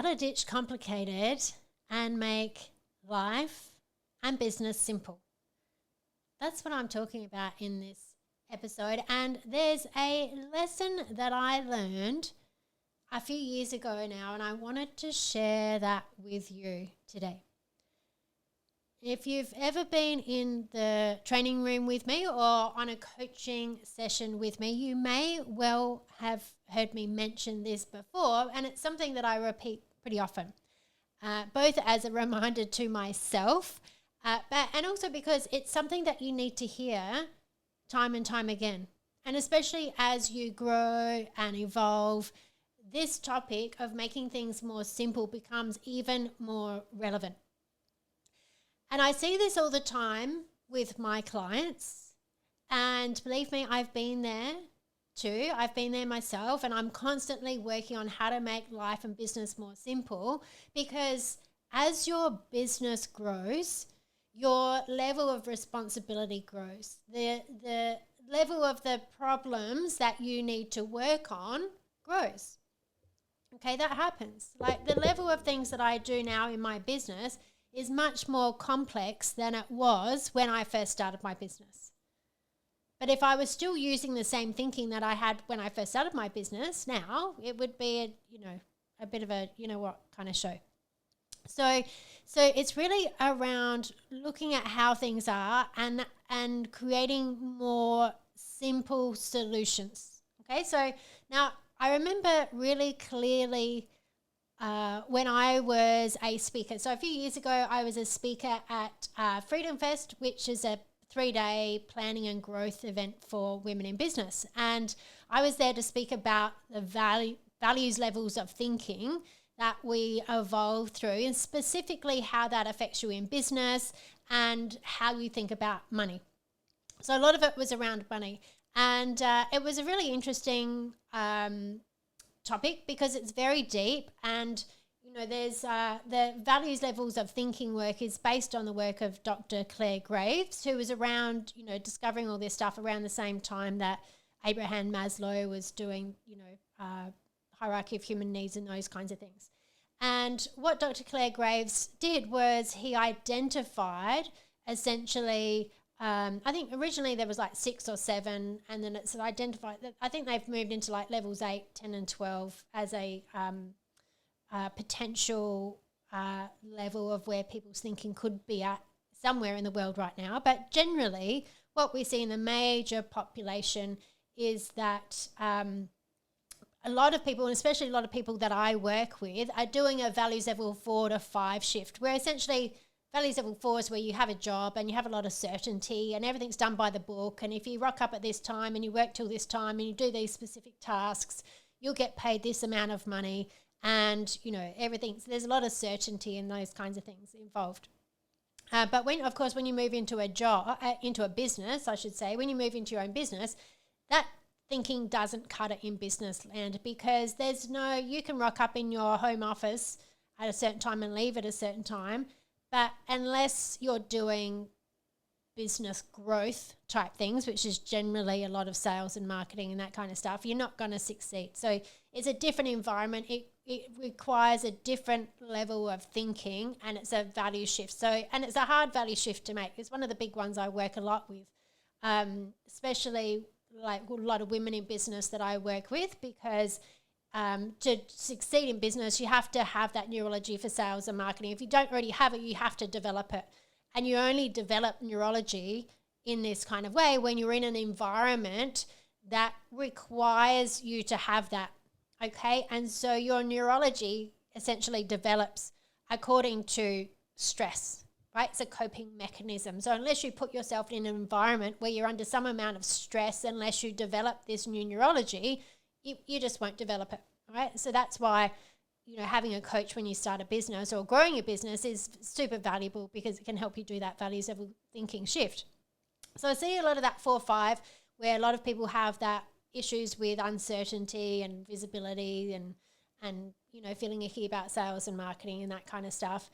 how to ditch complicated and make life and business simple. That's what I'm talking about in this episode. And there's a lesson that I learned a few years ago now, and I wanted to share that with you today. If you've ever been in the training room with me or on a coaching session with me, you may well have heard me mention this before, and it's something that I repeat pretty often, both as a reminder to myself, and also because it's something that you need to hear time and time again. And especially as you grow and evolve, this topic of making things more simple becomes even more relevant. And I see this all the time with my clients, and believe me, I've been there too. I've been there myself, and I'm constantly working on how to make life and business more simple, because as your business grows, your level of responsibility grows. The level of the problems that you need to work on grows. Okay, that happens. Like the level of things that I do now in my business is much more complex than it was when I first started my business. But if I was still using the same thinking that I had when I first started my business now, it would be a bit of a kind of show. So it's really around looking at how things are and creating more simple solutions. Okay, so now I remember really clearly when I was a speaker. So a few years ago, I was a speaker at Freedom Fest, which is a 3-day planning and growth event for women in business. And I was there to speak about the values levels of thinking that we evolve through, and specifically how that affects you in business and how you think about money. So a lot of it was around money. And it was a really interesting topic because it's very deep, and there's the values levels of thinking work is based on the work of Dr. Claire Graves, who was around discovering all this stuff around the same time that Abraham Maslow was doing hierarchy of human needs and those kinds of things. And what Dr. Claire Graves did was he identified essentially I think originally there was like 6 or 7, and then it's identified that I think they've moved into like levels 8, 10 and 12 as a potential level of where people's thinking could be at somewhere in the world right now. But generally what we see in the major population is that a lot of people, and especially a lot of people that I work with, are doing a values level 4 to 5 shift, where essentially values level 4 is where you have a job and you have a lot of certainty and everything's done by the book. And if you rock up at this time and you work till this time and you do these specific tasks, you'll get paid this amount of money. And, there's a lot of certainty in those kinds of things involved. But when you move into a job, into a business, I should say, when you move into your own business, that thinking doesn't cut it in business land, because you can rock up in your home office at a certain time and leave at a certain time. But unless you're doing business growth type things, which is generally a lot of sales and marketing and that kind of stuff, you're not going to succeed. So it's a different environment. It requires a different level of thinking, and it's a value shift. And it's a hard value shift to make. It's one of the big ones I work a lot with, especially like a lot of women in business that I work with, because to succeed in business, you have to have that neurology for sales and marketing. If you don't already have it, you have to develop it. And you only develop neurology in this kind of way when you're in an environment that requires you to have that, okay? And so your neurology essentially develops according to stress, right? It's a coping mechanism. So unless you put yourself in an environment where you're under some amount of stress, unless you develop this new neurology, you just won't develop it, right? So that's why, having a coach when you start a business or growing a business is super valuable, because it can help you do that values level thinking shift. So I see a lot of that 4-5, where a lot of people have that issues with uncertainty and visibility and feeling icky about sales and marketing and that kind of stuff.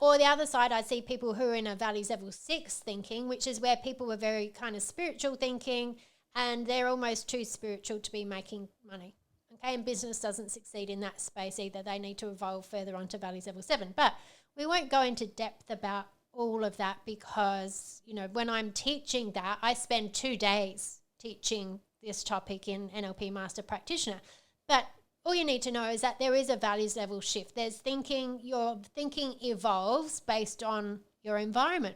Or the other side, I see people who are in a values level 6 thinking, which is where people are very kind of spiritual thinking, and they're almost too spiritual to be making money. Okay, and business doesn't succeed in that space either. They need to evolve further onto values level 7. But we won't go into depth about all of that because, when I'm teaching that, I spend 2 days teaching this topic in NLP Master Practitioner. But all you need to know is that there is a values level shift. There's thinking, your thinking evolves based on your environment.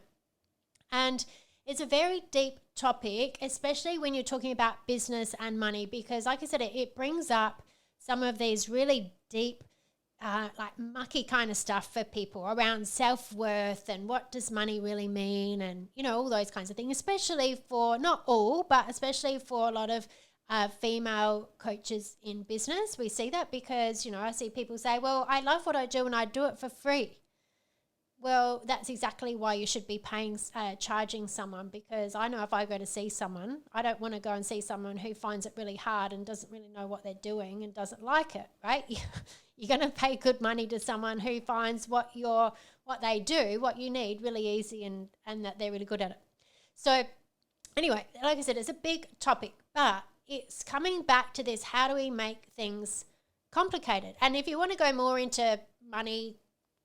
And it's a very deep topic, especially when you're talking about business and money, because like I said, it brings up some of these really deep, like mucky kind of stuff for people around self-worth and what does money really mean and, all those kinds of things, especially for, not all, but especially for a lot of female coaches in business. We see that because, I see people say, well, I love what I do and I do it for free. Well, that's exactly why you should be charging someone, because I know if I go to see someone, I don't want to go and see someone who finds it really hard and doesn't really know what they're doing and doesn't like it, right? You're going to pay good money to someone who finds what they do, what you need, really easy and that they're really good at it. So anyway, like I said, it's a big topic, but it's coming back to this, how do we make things complicated? And if you want to go more into money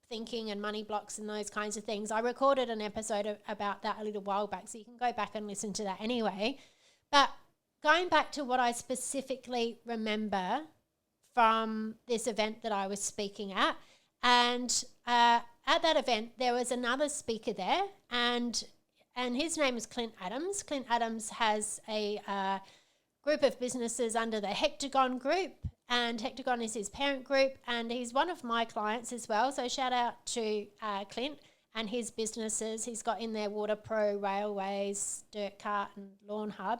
thinking and money blocks and those kinds of things, I recorded an episode about that a little while back, so you can go back and listen to that anyway. But going back to what I specifically remember from this event that I was speaking at, and at that event there was another speaker there, and his name is Clint Adams. Clint Adams has a group of businesses under the Hectagon group, and Hectagon is his parent group, and he's one of my clients as well. So shout out to Clint and his businesses. He's got in there Water Pro, Railways, Dirt Cart and Lawn Hub.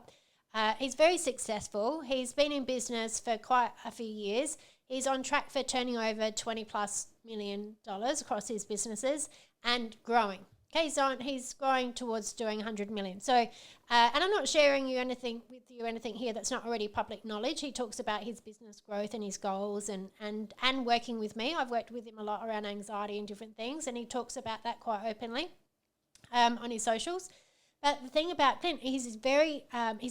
He's very successful. He's been in business for quite a few years. He's on track for turning over $20+ million across his businesses and growing. Okay, so he's growing towards doing 100 million. So, and I'm not sharing anything here that's not already public knowledge. He talks about his business growth and his goals and working with me. I've worked with him a lot around anxiety and different things, and he talks about that quite openly on his socials. But the thing about Clint, he's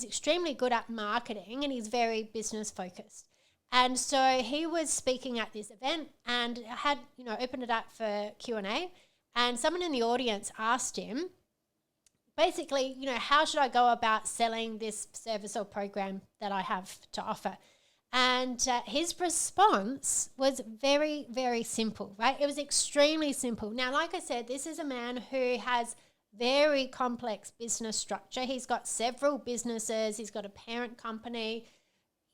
extremely good at marketing and he's very business focused. And so he was speaking at this event and had, opened it up for Q&A. And someone in the audience asked him, basically, how should I go about selling this service or program that I have to offer? And his response was very, very simple, right? It was extremely simple. Now, like I said, this is a man who has very complex business structure. He's got several businesses. He's got a parent company.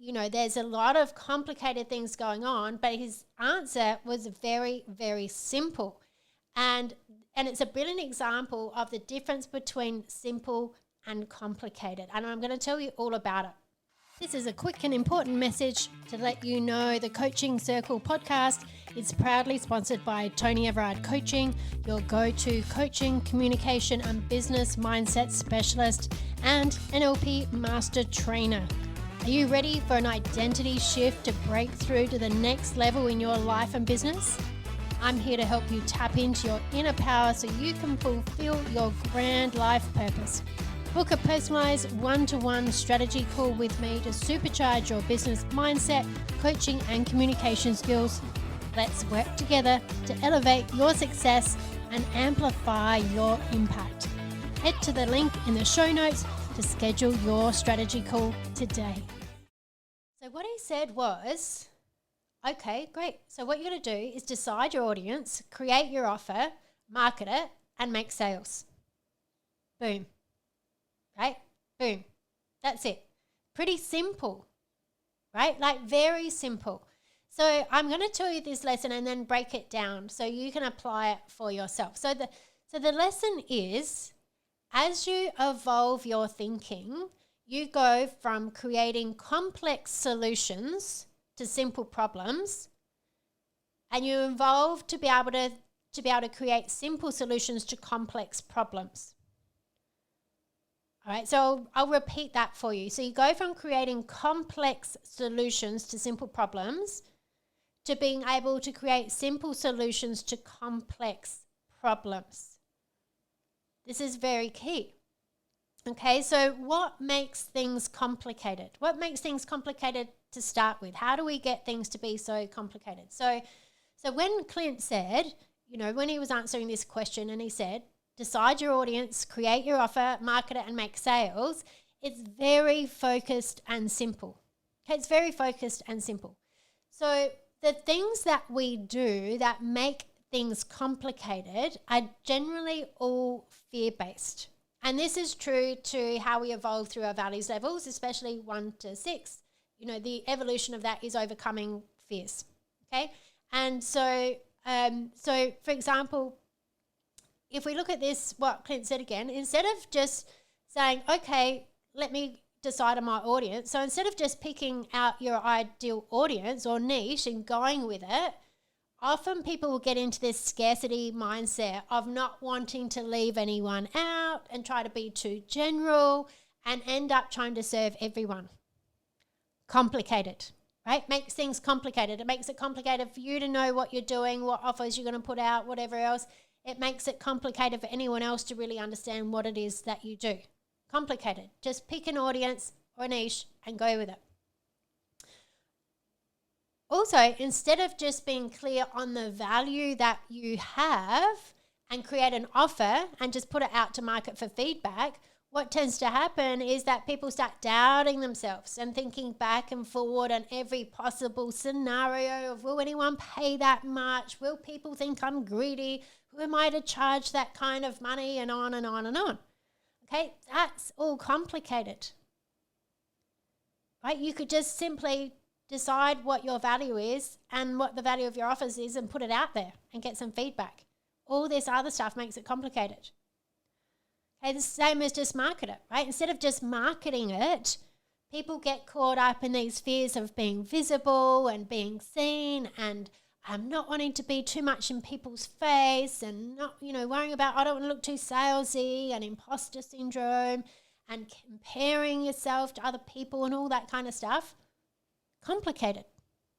There's a lot of complicated things going on, but his answer was very, very simple. And it's a brilliant example of the difference between simple and complicated. And I'm going to tell you all about it. This is a quick and important message to let you know the Coaching Circle podcast is proudly sponsored by Toni Everard Coaching, your go-to coaching, communication and business mindset specialist and NLP Master Trainer. Are you ready for an identity shift to break through to the next level in your life and business? I'm here to help you tap into your inner power so you can fulfill your grand life purpose. Book a personalized one-to-one strategy call with me to supercharge your business mindset, coaching, and communication skills. Let's work together to elevate your success and amplify your impact. Head to the link in the show notes to schedule your strategy call today. So what he said was, okay, great. So what you're going to do is decide your audience, create your offer, market it, and make sales. Boom. Right? Boom. That's it. Pretty simple, right? Like very simple. So I'm going to tell you this lesson and then break it down so you can apply it for yourself. So the lesson is, as you evolve your thinking, you go from creating complex solutions to simple problems, and you evolve to be able to create simple solutions to complex problems. All right, so I'll repeat that for you. So you go from creating complex solutions to simple problems to being able to create simple solutions to complex problems. This is very key. Okay, so what makes things complicated? What makes things complicated to start with? How do we get things to be so complicated? So when Clint said, when he was answering this question and he said, decide your audience, create your offer, market it and make sales, it's very focused and simple. Okay, it's very focused and simple. So the things that we do that make things complicated are generally all fear-based. And this is true to how we evolve through our values levels, especially 1 to 6. The evolution of that is overcoming fears. Okay. And so, for example, if we look at this, what Clint said again, instead of just saying, okay, let me decide on my audience. So instead of just picking out your ideal audience or niche and going with it, often people will get into this scarcity mindset of not wanting to leave anyone out and try to be too general and end up trying to serve everyone. Complicated, right? Makes things complicated. It makes it complicated for you to know what you're doing, what offers you're going to put out, whatever else. It makes it complicated for anyone else to really understand what it is that you do. Complicated. Just pick an audience or a niche and go with it. Also, instead of just being clear on the value that you have and create an offer and just put it out to market for feedback, what tends to happen is that people start doubting themselves and thinking back and forward on every possible scenario of, will anyone pay that much? Will people think I'm greedy? Who am I to charge that kind of money? And on and on and on. Okay, that's all complicated. Right? You could just simply decide what your value is and what the value of your offers is and put it out there and get some feedback. All this other stuff makes it complicated. Okay, the same as just market it, right? Instead of just marketing it, people get caught up in these fears of being visible and being seen and not wanting to be too much in people's face and not, worrying about, I don't want to look too salesy and imposter syndrome and comparing yourself to other people and all that kind of stuff. Complicated.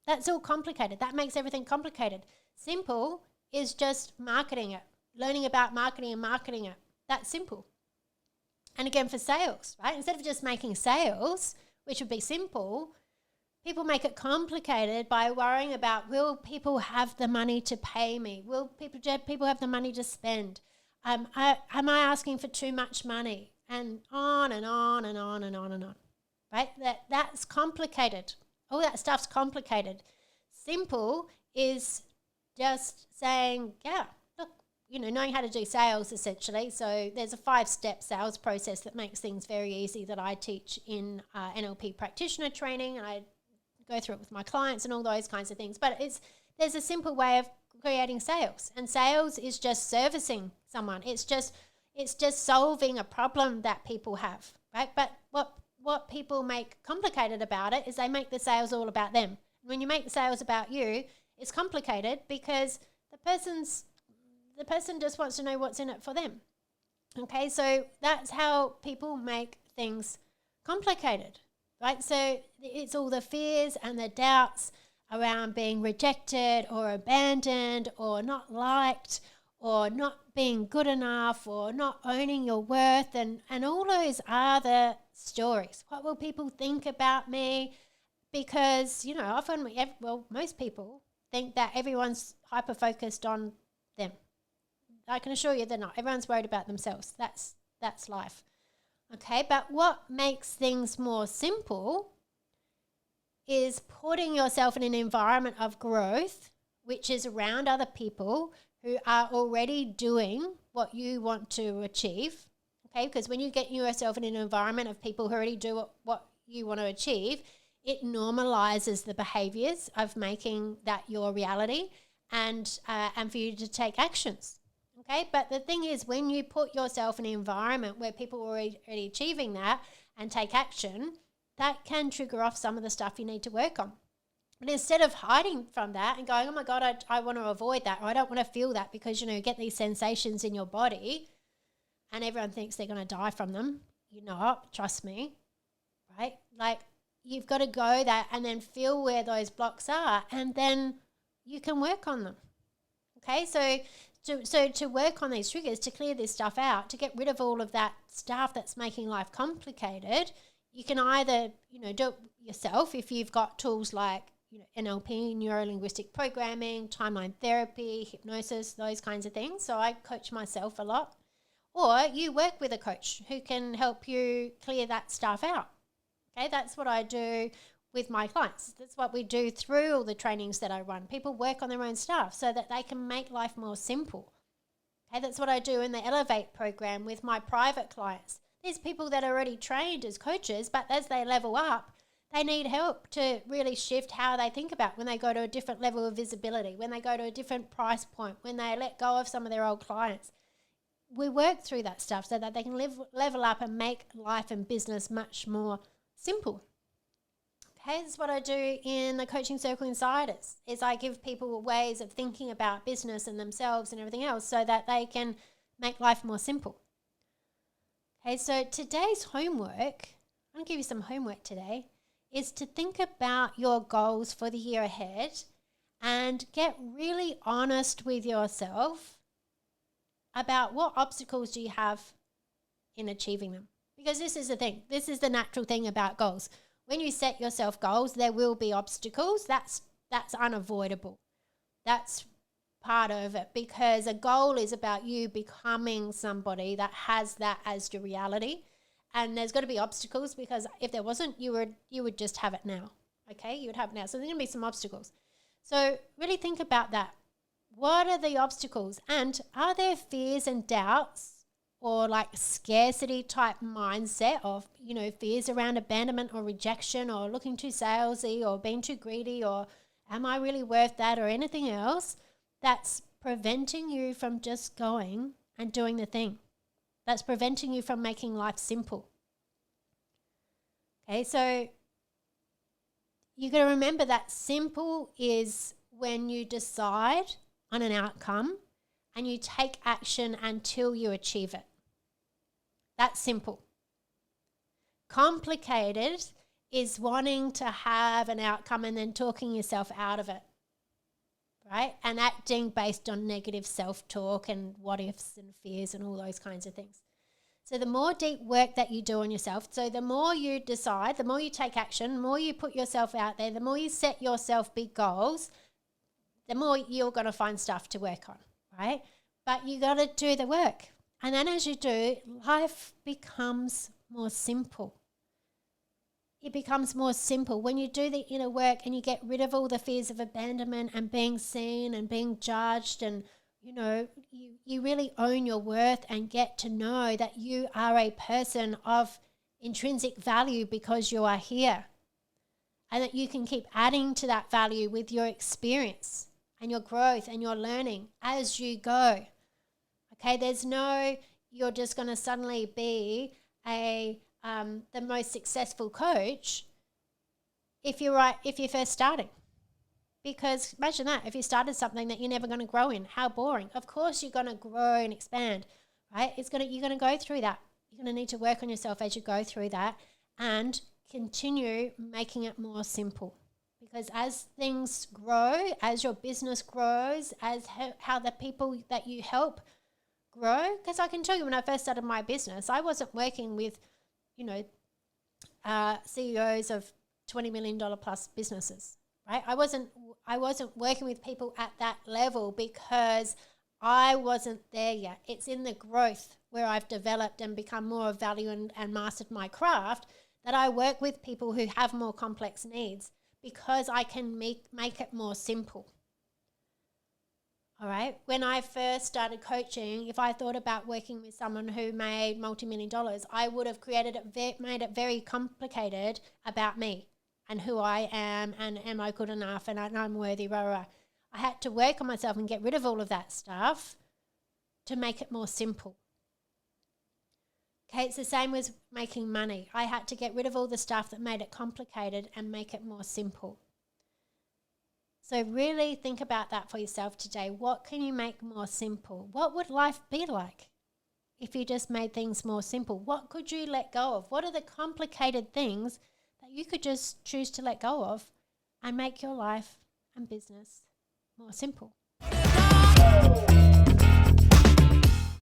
That's all complicated. That makes everything complicated. Simple is just marketing it, learning about marketing and marketing it. That's simple. And again, for sales, right? Instead of just making sales, which would be simple, people make it complicated by worrying about, will people have the money to pay me? Will people have the money to spend? Am I asking for too much money? And on and on and on and on and on, right? That's complicated. All that stuff's complicated. Simple is just saying, yeah, look, knowing how to do sales essentially. So there's a 5-step sales process that makes things very easy that I teach in NLP practitioner training, and I go through it with my clients and all those kinds of things. But there's a simple way of creating sales, and sales is just servicing someone. It's just solving a problem that people have, right? But what people make complicated about it is they make the sales all about them. When you make the sales about you, it's complicated because the person just wants to know what's in it for them. Okay, so that's how people make things complicated, right? So it's all the fears and the doubts around being rejected or abandoned or not liked or not being good enough or not owning your worth, and all those are the stories. What will people think about me? Because, often most people think that everyone's hyper-focused on them. I can assure you they're not. Everyone's worried about themselves. That's life. Okay, but what makes things more simple is putting yourself in an environment of growth, which is around other people who are already doing what you want to achieve. Okay, because when you get yourself in an environment of people who already do what you want to achieve, it normalizes the behaviors of making that your reality and for you to take actions. Okay, but the thing is, when you put yourself in an environment where people are already achieving that and take action, that can trigger off some of the stuff you need to work on. But instead of hiding from that and going, oh my God, I want to avoid that, or I don't want to feel that, because, you get these sensations in your body and everyone thinks they're going to die from them. You're not, trust me, right? Like, you've got to go there and then feel where those blocks are, and then you can work on them. Okay, so to work on these triggers, to clear this stuff out, to get rid of all of that stuff that's making life complicated, you can either, do it yourself if you've got tools like, NLP, neuro-linguistic programming, timeline therapy, hypnosis, those kinds of things. So I coach myself a lot. Or you work with a coach who can help you clear that stuff out. Okay, that's what I do with my clients. That's what we do through all the trainings that I run. People work on their own stuff so that they can make life more simple. Okay, that's what I do in the Elevate program with my private clients. There's people that are already trained as coaches, but as they level up, they need help to really shift how they think about when they go to a different level of visibility, when they go to a different price point, when they let go of some of their old clients. We work through that stuff so that they can level up and make life and business much more simple. Okay, this is what I do in the Coaching Circle Insiders, is I give people ways of thinking about business and themselves and everything else so that they can make life more simple. Okay, so today's homework, I'm going to give you some homework today, is to think about your goals for the year ahead and get really honest with yourself about what obstacles do you have in achieving them. Because this is the thing. This is the natural thing about goals. When you set yourself goals, there will be obstacles. That's unavoidable. That's part of it, because a goal is about you becoming somebody that has that as your reality. And there's got to be obstacles, because if there wasn't, you would just have it now. Okay, you would have it now. So there's going to be some obstacles. So really think about that. What are the obstacles? And are there fears and doubts or like scarcity type mindset of, fears around abandonment or rejection or looking too salesy or being too greedy or am I really worth that or anything else that's preventing you from just going and doing the thing? That's preventing you from making life simple. Okay, so you got to remember that simple is when you decide on an outcome and you take action until you achieve it. That's simple. Complicated is wanting to have an outcome and then talking yourself out of it, right? And acting based on negative self-talk and what ifs and fears and all those kinds of things. So the more deep work that you do on yourself, so the more you decide, the more you take action, the more you put yourself out there, the more you set yourself big goals, the more you're going to find stuff to work on, right? But you got to do the work. And then as you do, life becomes more simple. It becomes more simple when you do the inner work and you get rid of all the fears of abandonment and being seen and being judged, and you really own your worth and get to know that you are a person of intrinsic value because you are here, and that you can keep adding to that value with your experience and your growth and your learning as you go. Okay, there's no you're just going to suddenly be the most successful coach if you're first starting. Because imagine that, if you started something that you're never going to grow in, how boring. Of course you're going to grow and expand, right? You're going to go through that. You're going to need to work on yourself as you go through that and continue making it more simple. Because as things grow, as your business grows, as how the people that you help grow, because I can tell you when I first started my business, I wasn't working with, CEOs of $20 million plus businesses, right? I wasn't working with people at that level because I wasn't there yet. It's in the growth where I've developed and become more of value and mastered my craft that I work with people who have more complex needs, because I can make it more simple. All right. When I first started coaching, if I thought about working with someone who made multi-million dollars, I would have made it very complicated about me and who I am and am I good enough and I'm worthy, rah, rah. I had to work on myself and get rid of all of that stuff to make it more simple. Okay, it's the same with making money. I had to get rid of all the stuff that made it complicated and make it more simple. So really think about that for yourself today. What can you make more simple? What would life be like if you just made things more simple? What could you let go of? What are the complicated things that you could just choose to let go of and make your life and business more simple?